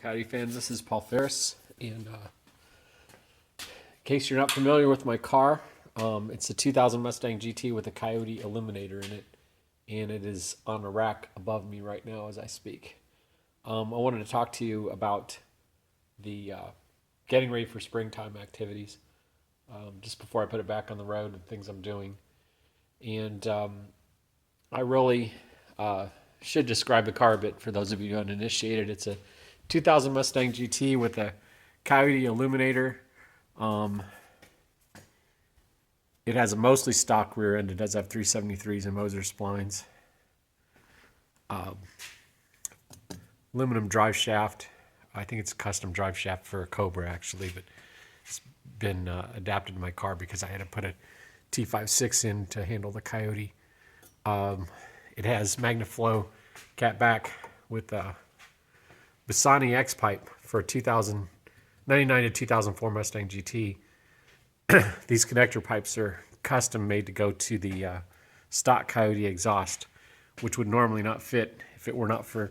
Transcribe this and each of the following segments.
Coyote fans, this is Paul Ferris, and in case you're not familiar with my car, it's a 2000 Mustang GT with a Coyote illuminator in it, and it is on a rack above me right now as I speak. I wanted to talk to you about the getting ready for springtime activities, just before I put it back on the road and things I'm doing. And I really should describe the car a bit for those of you uninitiated. It's a 2000 Mustang GT with a Coyote illuminator. It has a mostly stock rear end. It does have 373s and Moser splines. Aluminum drive shaft. I think it's a custom drive shaft for a Cobra actually, but it's been adapted to my car because I had to put a T56 in to handle the Coyote. It has MagnaFlow catback with a Bassani X pipe for a 2099 to 2004 Mustang GT. These connector pipes are custom made to go to the stock Coyote exhaust, which would normally not fit if it were not for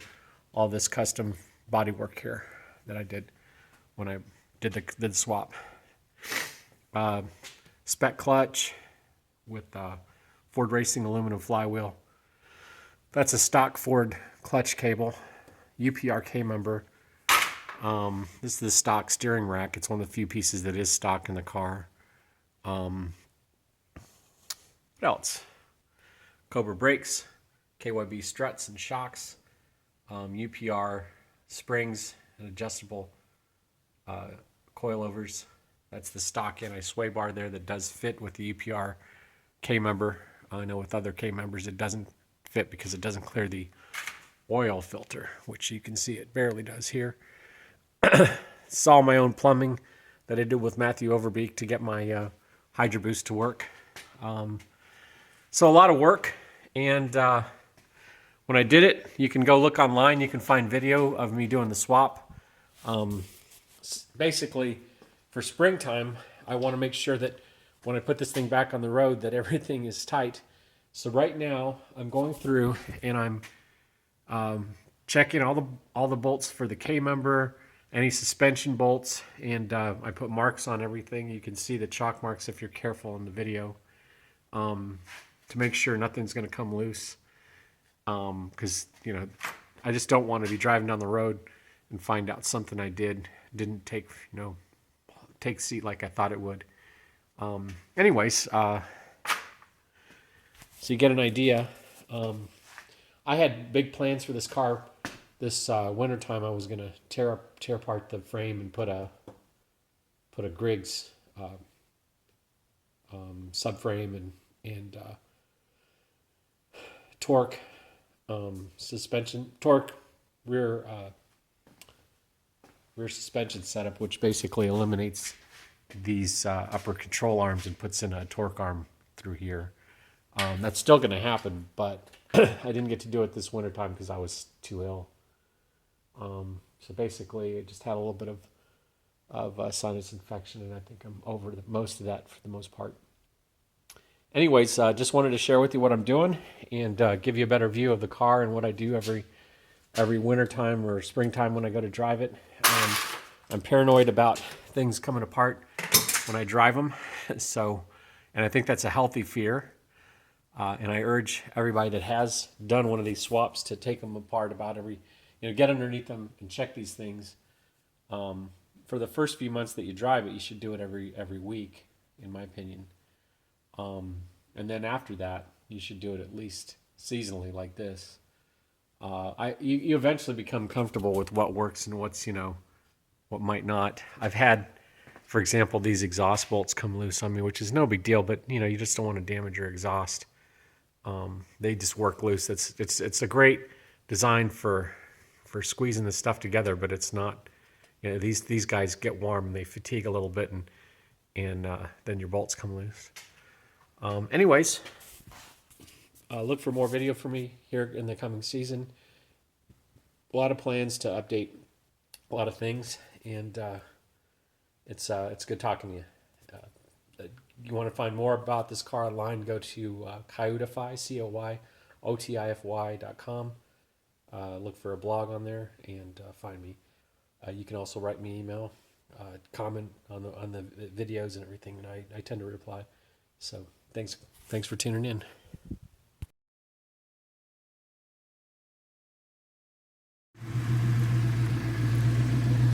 all this custom bodywork here that I did when I did the swap. Spec clutch with Ford Racing aluminum flywheel. That's a stock Ford clutch cable. UPR K member. This is the stock steering rack. It's one of the few pieces that is stock in the car. What else? Cobra brakes, KYB struts and shocks, UPR springs and adjustable coilovers. That's the stock anti-sway bar there that does fit with the UPR K member. I know with other K members it doesn't fit because it doesn't clear the oil filter, which you can see it barely does here. It's all my own plumbing that I did with Matthew Overbeek to get my Hydro Boost to work. So a lot of work, and when I did it, you can go look online. You can find video of me doing the swap. Basically, for springtime, I want to make sure that when I put this thing back on the road that everything is tight. So right now, I'm going through and I'm checking all the bolts for the K member, any suspension bolts, and I put marks on everything. You can see the chalk marks if you're careful in the video, to make sure nothing's going to come loose. Because I just don't want to be driving down the road and find out something I didn't take seat like I thought it would. Anyways, so you get an idea. I had big plans for this car. This wintertime, I was going to tear apart the frame and put a Griggs subframe and torque suspension, torque rear suspension setup, which basically eliminates these upper control arms and puts in a torque arm through here. That's still going to happen, but I didn't get to do it this wintertime because I was too ill. So basically, I just had a little bit of sinus infection, and I think I'm over most of that for the most part. Anyways, just wanted to share with you what I'm doing and give you a better view of the car and what I do every wintertime or springtime when I go to drive it. I'm paranoid about things coming apart when I drive them, and I think that's a healthy fear. And I urge everybody that has done one of these swaps to take them apart get underneath them and check these things. For the first few months that you drive it, you should do it every week, in my opinion. And then after that, you should do it at least seasonally like this. You eventually become comfortable with what works and what might not. I've had, for example, these exhaust bolts come loose on me, which is no big deal, but you just don't want to damage your exhaust. They just work loose. It's a great design for squeezing this stuff together, but it's not. These guys get warm and they fatigue a little bit, and then your bolts come loose. Anyways, look for more video from me here in the coming season. A lot of plans to update a lot of things, and it's good talking to you. You want to find more about this car online, go to Coyotify, COYOTIFY.com. Look for a blog on there and find me. You can also write me email, comment on the videos and everything, and I tend to reply. So thanks for tuning in.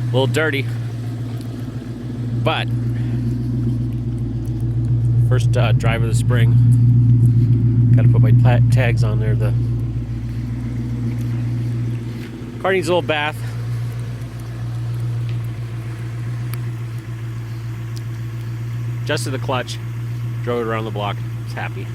A little dirty, but first drive of the spring. Got to put my tags on there. The car needs a little bath. Adjusted the clutch, drove it around the block. It's happy.